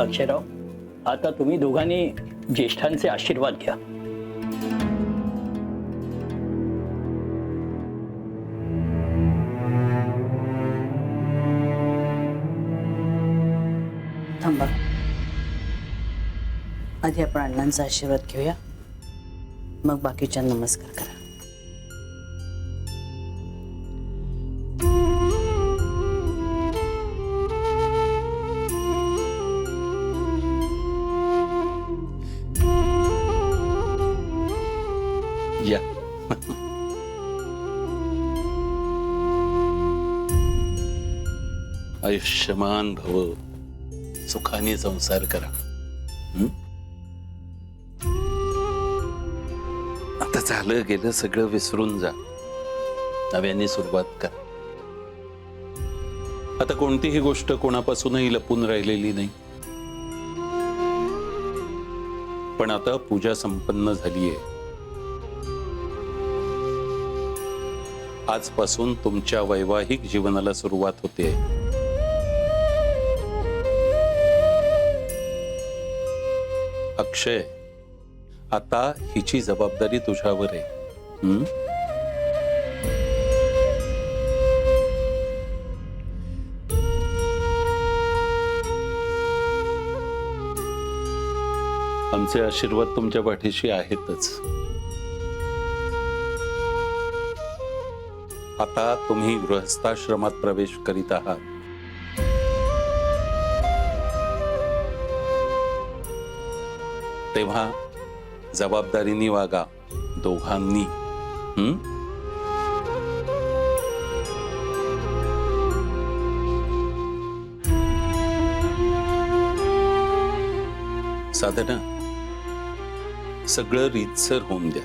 अक्षयराव, आता तुम्ही दोघांनी ज्येष्ठांचे आशीर्वाद घ्या. थांबा, आधी आपण अण्णांचा आशीर्वाद घेऊया, मग बाकीच्या नमस्कार करा. या. आयुष्यमान भव, सुखाने संसार करा. आता झालं गेलं सगळं विसरून जा, नव्याने सुरुवात करा. आता कोणतीही गोष्ट कोणापासूनही लपून राहिलेली नाही. पण आता पूजा संपन्न झालीये. आजपासून तुमच्या वैवाहिक जीवनाला सुरुवात होते. अक्षय, आता हिची जबाबदारी तुझ्यावर आहे. आमचे आशीर्वाद तुमच्या पाठीशी आहेतच. आता तुम्ही गृहस्थाश्रमात प्रवेश करीत आहात. तेव्हा जबाबदारीने वागा दोघांनी. साधना, सगळं रीतसर होऊन द्या.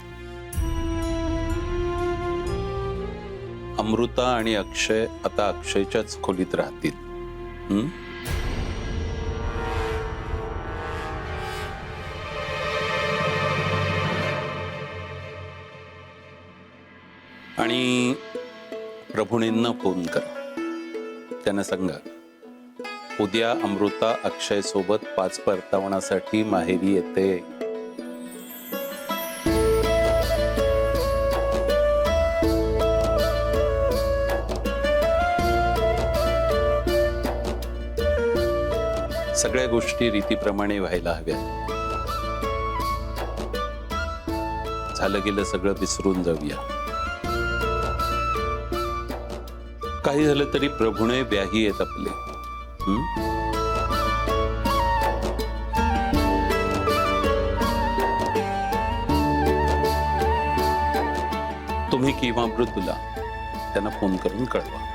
अमृता आणि अक्षय आता अक्षयच्याच खोलीत राहतील. आणि प्रभुणींना फोन करा, त्यांना सांगा उद्या अमृता अक्षय सोबत 5 परतावण्यासाठी माहेरी येते. सगळ्या गोष्टी रीतीप्रमाणे व्हायला हव्यात. झालं गेलं सगळं विसरून जाऊया. काही झालं तरी प्रभुणे व्याही आहेत आपले. तुम्ही किंवा मृदुला त्यांना फोन करून कळवा.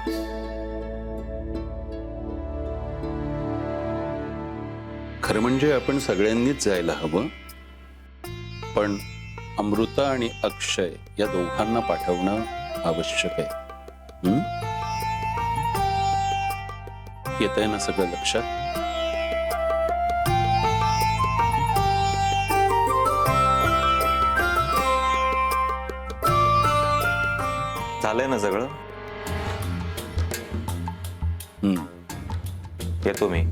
खरं म्हणजे आपण सगळ्यांनीच जायला हवं, पण अमृता आणि अक्षय या दोघांना पाठवणं आवश्यक आहे. येतंय ना सगळं लक्षात? झालंय ना सगळं? येतो मी.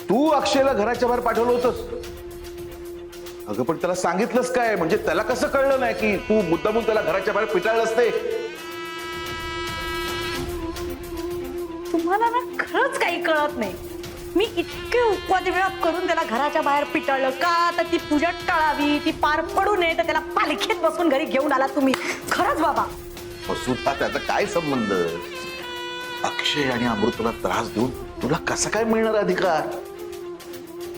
तू अक्षयला घराच्या बाहेर पाठवलं होतंस? अगं पण त्याला सांगितलंस काय? म्हणजे त्याला कसं कळलं नाही की तू मुद्दामून त्याला घराच्या बाहेर पिटाळलंस ते? तुम्हाला ना खरंच काही कळत नाही. मी इतके उपवादविलाप करून त्याला घराच्या बाहेर पिटाळलं का? तर ती पूजा टळावी, ती पार पडू नये, तर त्याला पालखीत बसून घरी घेऊन आला तुम्ही. खरंच बाबा. सुद्धा त्याचा काय संबंध? अक्षय आणि अमृतला त्रास देऊन तुला कसा काय मिळणार अधिकार?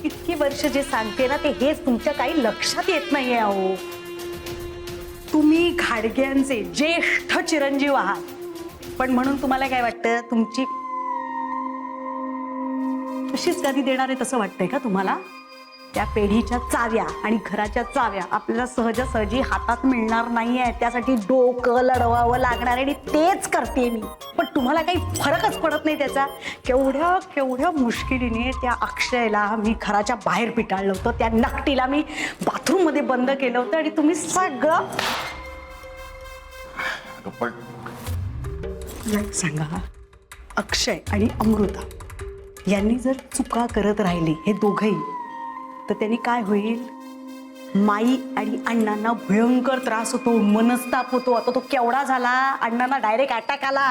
इतकी वर्ष जे सांगते ना ते हेच तुमच्या काही लक्षात येत नाहीये. अहो, तुम्ही घाडग्यांचे ज्येष्ठ चिरंजीव आहात, पण म्हणून तुम्हाला काय वाटतं तुमची तशीच गादी देणार आहे तसं वाटतंय का तुम्हाला? त्या पेढीच्या चाव्या आणि घराच्या चाव्या आपल्याला सहजासहजी हातात मिळणार नाहीये. त्यासाठी डोकं लढवावं लागणार आहे आणि तेच करते मी. पण तुम्हाला काही फरकच पडत नाही त्याचा. केवढ्या केवढ्या मुश्किलीने त्या अक्षयला मी घराच्या बाहेर पिटाळलं होतं, त्या नकटीला मी बाथरूम मध्ये बंद केलं होतं आणि तुम्ही सगळं पण नाही सांगा. अक्षय आणि अमृता यांनी जर चुका करत राहिली हे दोघंही, तर त्यांनी काय होईल? माई आणि अण्णांना भयंकर त्रास होतो, मनस्ताप होतो. आता तो केवढा झाला, अण्णांना डायरेक्ट अटॅक आला.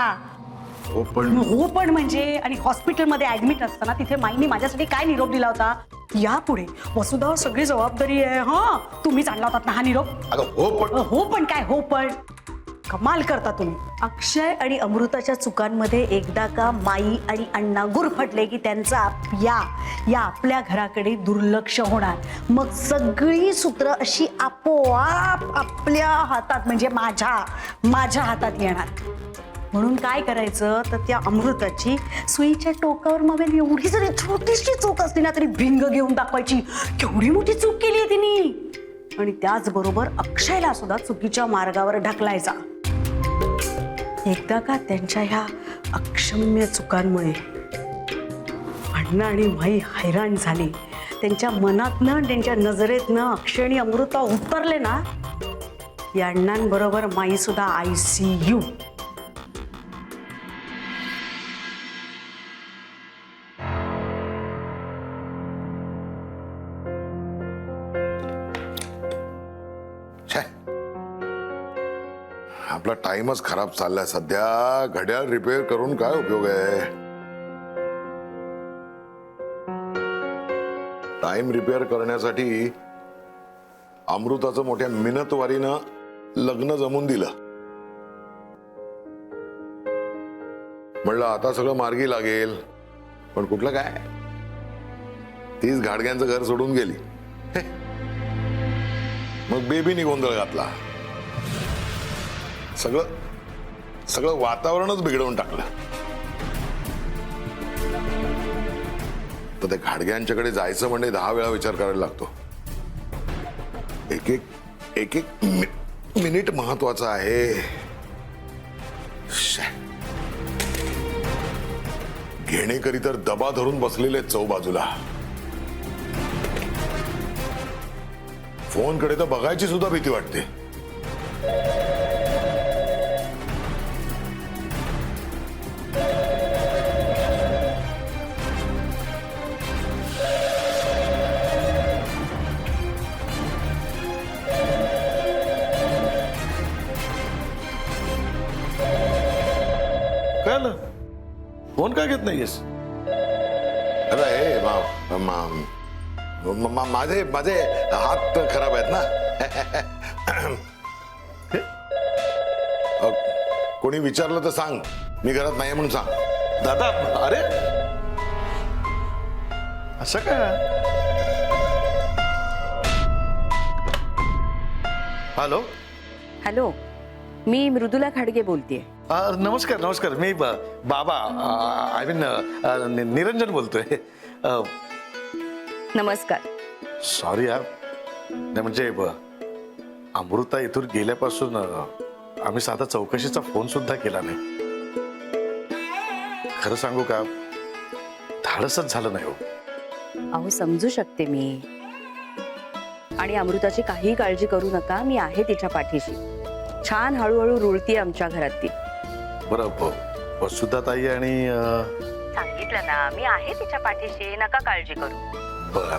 हो पण हो पण म्हणजे, आणि हॉस्पिटलमध्ये ऍडमिट असताना तिथे माईने माझ्यासाठी काय निरोप दिला होता? यापुढे वसुधा सगळी जबाबदारी आहे, हा तुम्हीच आणला होता ना हा निरोप. अगं हो पण हो पण काय, हो पण कमाल करता तुम्ही. अक्षय आणि अमृताच्या चुकांमध्ये एकदा का माई आणि अण्णा गुरफटले की त्यांचा या आपल्या घराकडे दुर्लक्ष होणार. मग सगळी सूत्र अशी आपोआप आपल्या हातात, म्हणजे माझ्या हातात येणार. म्हणून काय करायचं, तर त्या अमृताची सुईच्या टोकावर मावेल एवढी जरी छोटीशी चूक असली ना तरी भिंग घेऊन दाखवायची, केवढी मोठी चूक केली आहे तिने. आणि त्याचबरोबर अक्षयला सुद्धा चुकीच्या मार्गावर ढकलायचा. एकदा का त्यांच्या ह्या अक्षम्य चुकांमुळे अण्णा आणि माई हैराण झाली, त्यांच्या मनातनं त्यांच्या नजरेतनं अक्षय आणि अमृता उतरले ना, या अण्णांबरोबर माई सुद्धा ICU. आपला टाइमच खराब चाललाय सध्या. घड्याळ रिपेअर करून काय उपयोग आहे? टाइम रिपेअर करण्यासाठी अमृताचं मोठ्या मिनतवारीनं लग्न जमून दिलं. म्हणलं आता सगळं मार्गी लागेल, पण कुठलं काय, तीच घाडग्यांचं घर सोडून गेली. मग बेबीनी गोंधळ घातला. सगळं वातावरणच बिघडवून टाकलं. तर त्या घाडग्यांच्याकडे जायचं म्हणजे 10 वेळा विचार करायला लागतो. एक मिनिट महत्वाचा आहे. घेणेकरी तर दबा धरून बसलेले चौबाजूला. फोनकडे तर बघायची सुद्धा भीती वाटते. फोन का घेत नाहीयेस? अरे माझे हात खराब आहेत ना. कोणी विचारलं तर सांग मी घरात नाही म्हणून सांग. दादा, अरे असं काय? हॅलो हॅलो, मी मृदुला खाडगे बोलतेय. नमस्कार नमस्कार. मी बाबा आय मीन निरंजन बोलतोय. नमस्कार. सॉरी यार, नाही म्हणजे अमृता इथून गेल्यापासून आम्ही साधा चौकशीचा फोन सुद्धा केला नाही. खरं सांगू का, धाडसच झालं नाही हो. अहो समजू शकते मी, आणि अमृताची काही काळजी करू नका, मी आहे तिच्या पाठीशी. छान हळूहळू रुळती आमच्या घरात ती. बरं, वसुधाताई आणि सांगितलं ना, मी आहे तिच्या पाठीशी, नका काळजी करू. बर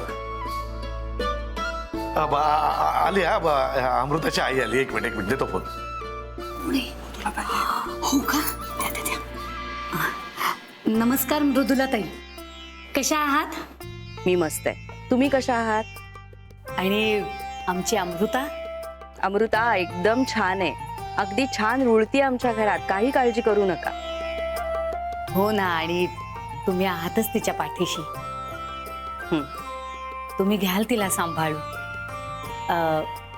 आली. हा अमृताची आई आली. एक मिनिट देतो फोन. हो का? नमस्कार मृदुलाताई, कशा आहात? मी मस्त आहे. तुम्ही कशा आहात? आणि आमची अमृता? अमृता एकदम छान आहे, अगदी छान रुळती आमच्या घरात, काही काळजी करू नका. हो ना, आणि तुम्ही आहातच तिच्या पाठीशी. तुम्ही घ्याल तिला सांभाळू.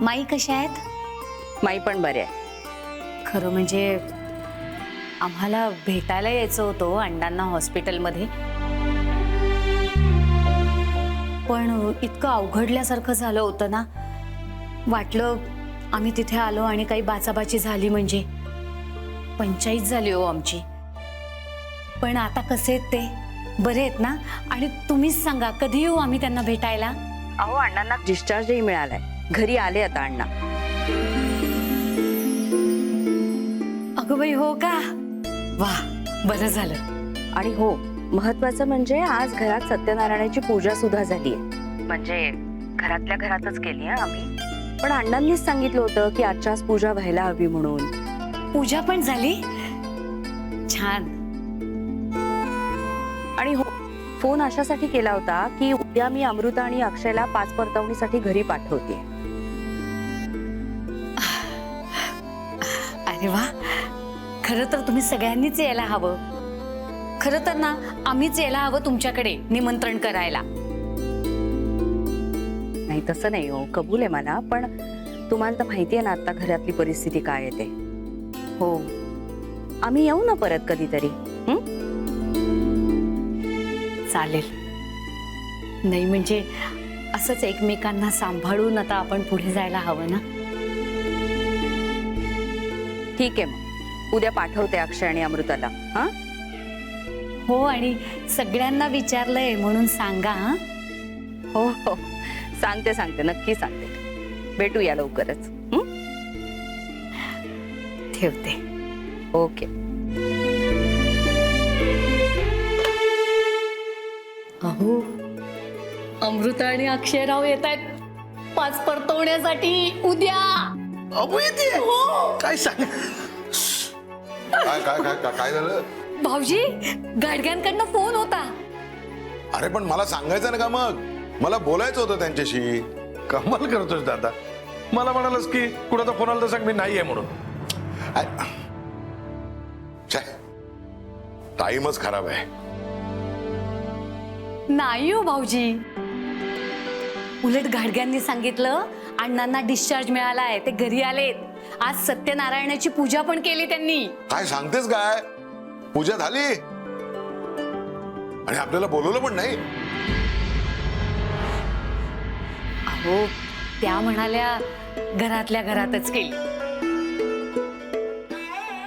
माई कशा आहेत? माई पण बरे आहे. खरं म्हणजे आम्हाला भेटायला यायचं होतं अण्णांना हॉस्पिटलमध्ये, पण इतकं अवघडल्यासारखं झालं होतं ना, वाटलं आम्ही तिथे आलो आणि काही बाचाबाची झाली म्हणजे पंचायत झाली हो आमची. पण आता कसे आहेत ते, बरे आहेत ना? आणि तुम्हीच सांगा कधी येऊ आम्ही त्यांना भेटायला? अहो अण्णांना डिस्चार्जही मिळालाय, घरी आले आता अण्णा. अगं बाई, हो का? वा, बरं झालं. आणि हो, महत्वाचं म्हणजे आज घरात सत्यनारायणाची पूजा सुद्धा झालीये. म्हणजे घरातल्या घरातच केली आहे आम्ही, पण अण्णांनीच सांगितलं होतं की आजच्याच पूजा व्हायला हवी म्हणून. पूजा पण झाली? छान. आणि हो, फोन अशासाठी केला होता की उद्या मी अमृता आणि अक्षयला 5 परतवणीसाठी घरी पाठवते. अरे वा, खरं तर तुम्ही सगळ्यांनीच यायला हवं. खरं तर ना, आम्हीच यायला हवं तुमच्याकडे निमंत्रण करायला. नाही तसं नाही हो, कबूल आहे मला, पण तुम्हाला तर माहिती आहे ना आता घरातली परिस्थिती काय आहे ते. हो, आम्ही येऊ ना परत कधीतरी. चालेल. नाही म्हणजे असंच एकमेकांना सांभाळून आता आपण पुढे जायला हवं ना. ठीक आहे, मग उद्या पाठवते अक्षय आणि अमृताला. हा हो, आणि सगळ्यांना विचारलंय म्हणून सांगा. हा, हो हो, सांगते नक्की सांगते. भेटूया लवकरच. ठेवते. ओके. अहो, अमृता आणि अक्षयराव येत आहेत 5 परतवण्यासाठी उद्या. काय सांग? काय काय काय काय- काय झालं? भाऊजी, गाडग्यांकडनं फोन होता. अरे पण मला सांगायचं ना का मग? मला बोलायचं होतं त्यांच्याशी. कमाल करतोस दादा. मला म्हणालस की कुणाचा फोन आला तर सांग मी नाही आहे म्हणून. टाइमच खराब आहे. नाही हो भाऊजी, उलट गाडग्यांनी सांगितलं अण्णांना डिस्चार्ज मिळालाय, ते घरी आलेत. आज सत्यनारायणाची पूजा पण केली त्यांनी. काय सांगतेस काय? पूजा झाली आणि आपल्याला बोलवलं पण नाही. अहो, त्या म्हणाल्या घरातल्या घरातच केली.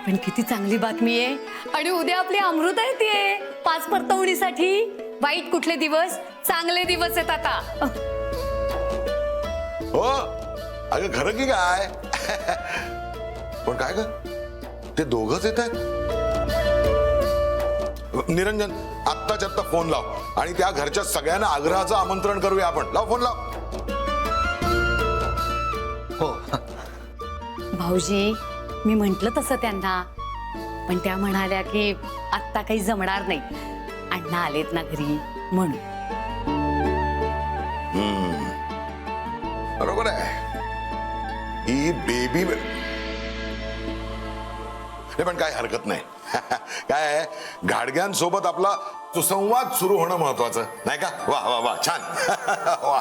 पण किती चांगली बातमी आहे. आणि उद्या आपली अमृता येते 5 परतवणीसाठी. वाईट कुठले दिवस, चांगले दिवस आहेत आता. हो, अगं खरं की काय? पण काय ग, ते दोघच येत आहेत? निरंजन, आत्ताच्या आत्ता फोन लाव आणि त्या घरच्या सगळ्यांना आग्रहाचं आमंत्रण करूया आपण. लाव फोन, लाव. हो, भाऊजी, मी म्हंटल तसं त्यांना, पण त्या म्हणाल्या की आत्ता काही जमणार नाही, अण्णा आलेत ना घरी म्हणून. बरोबर आहे. ही बेबी पण काय हरकत नाही. काय आहे, गाडग्यांसोबत आपला सुसंवाद सुरू होणं महत्वाचं नाही का? वा वा वा, छान. वा.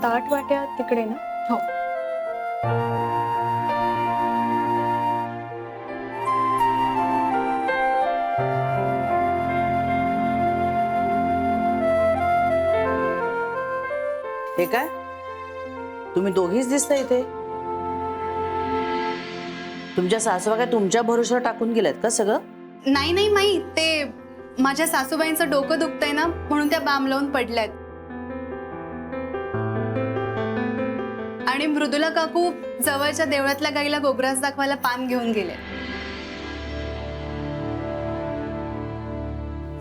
ताट वाट्या तिकडे ना? हो. हे काय, तुम्ही दोघीच दिसता इथे? तुमच्या सासूबा काय तुमच्या भरोश्यावर टाकून गेल्यात का सगळं? नाही नाही माई, ते माझ्या सासूबाईंचं डोकं दुखतंय ना, म्हणून त्या बाम लावून पडल्यात. आणि मृदुला काकू जवळच्या देवळातल्या गाईला गोग्रास दाखवायला पान घेऊन गेले.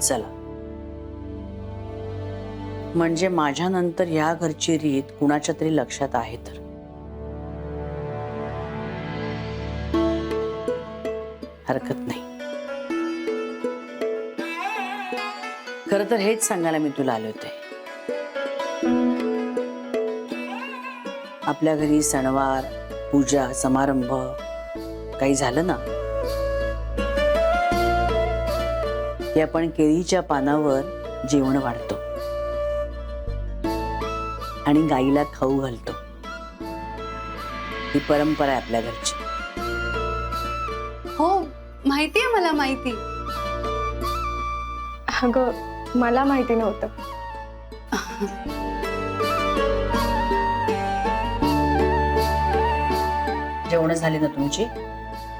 चला, म्हणजे माझ्या नंतर या घरची रीत कुणाच्या तरी लक्षात आहे तर. हरकत नाही. खरं तर हेच सांगायला मी तुला आले होते. आपल्या घरी सणवार, पूजा, समारंभ काही झालं ना की आपण केळीच्या पानावर जेवण वाढतो. आणि गाईला खाऊ घालतो. ही परंपरा आहे आपल्या घरची. हो माहितीये, मला माहिती. अगं मला माहिती नव्हतं. जेवण झाली ना तुमची?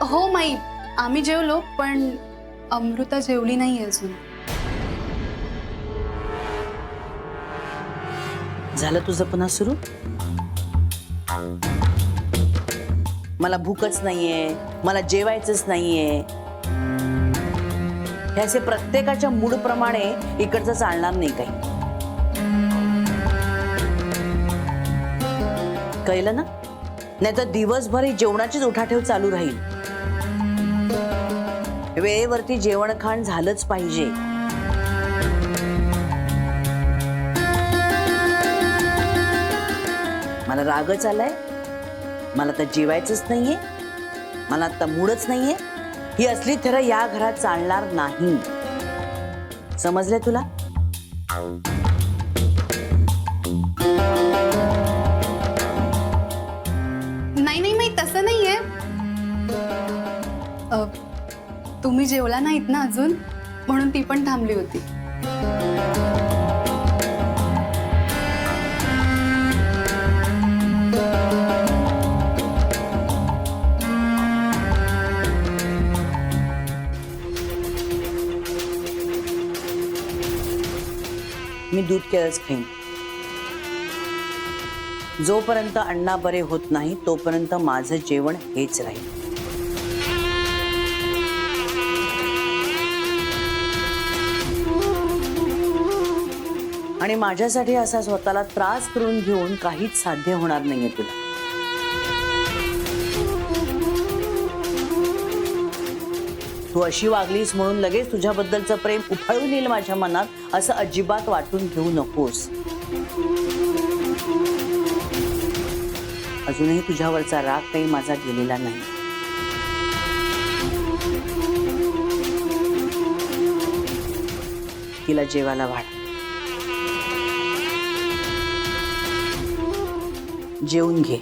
हो माई, आम्ही जेवलो, पण अमृता जेवली नाही अजून. झालं तुझं पुन्हा सुरू? मला भूकच नाहीये, मला जेवायचंच नाहीये. हे असे प्रत्येकाच्या मूड प्रमाणे इकडचं चालणार नाही काही. कळलं ना? नाही तर दिवसभर ही जेवणाचीच उठाठेव चालू राहील. वेळेवरती जेवण खाण झालंच पाहिजे. मला रागच आलाय, मला तर जेवायचंच नाहीये, मला आता मूडच नाहीये. ही असली थर या घरात चालणार नाही. समजलंय तुला? नाही नाही माई, तसं नाहीये. तुम्ही जेवला नाहीत ना अजून, म्हणून ती पण थांबली होती. मी दूध केळच खाईन. जोपर्यंत अण्णा बरे होत नाही तोपर्यंत माझं जेवण हेच राहील. आणि माझ्यासाठी असा स्वतःला त्रास करून घेऊन काहीच साध्य होणार नाहीये तुला. तू अशी वागलीस म्हणून लगेच तुझ्याबद्दलचं प्रेम उफाळून येईल माझ्या मनात, असं अजिबात वाटून घेऊ नकोस. अजूनही तुझ्यावरचा राग काही माझा गेलेला नाही. तिला जेवायला वाढ. जेवून घे.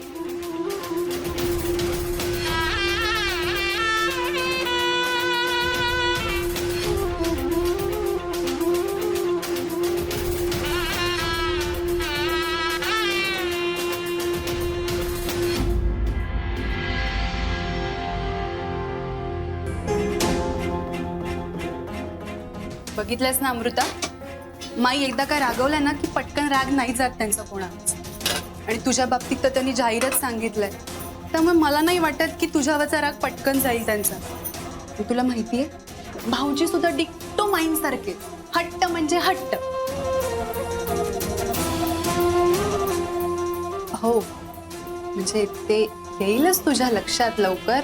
बघितलंस ना अमृता, माई एकदा काय रागवल्या ना की पटकन राग नाही जात त्यांचा कोणाच. आणि तुझ्या बाबतीत तर त्यांनी जाहीरच सांगितलंय, त्यामुळे मला नाही वाटत की तुझ्यावरचा राग पटकन जाईल त्यांचा. तुला माहितीये, भाऊजी सुद्धा डिक्टो माईन सारखे हट्ट म्हणजे हट्ट. हो म्हणजे ते येईलच तुझ्या लक्षात लवकर.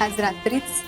आज रात्रीच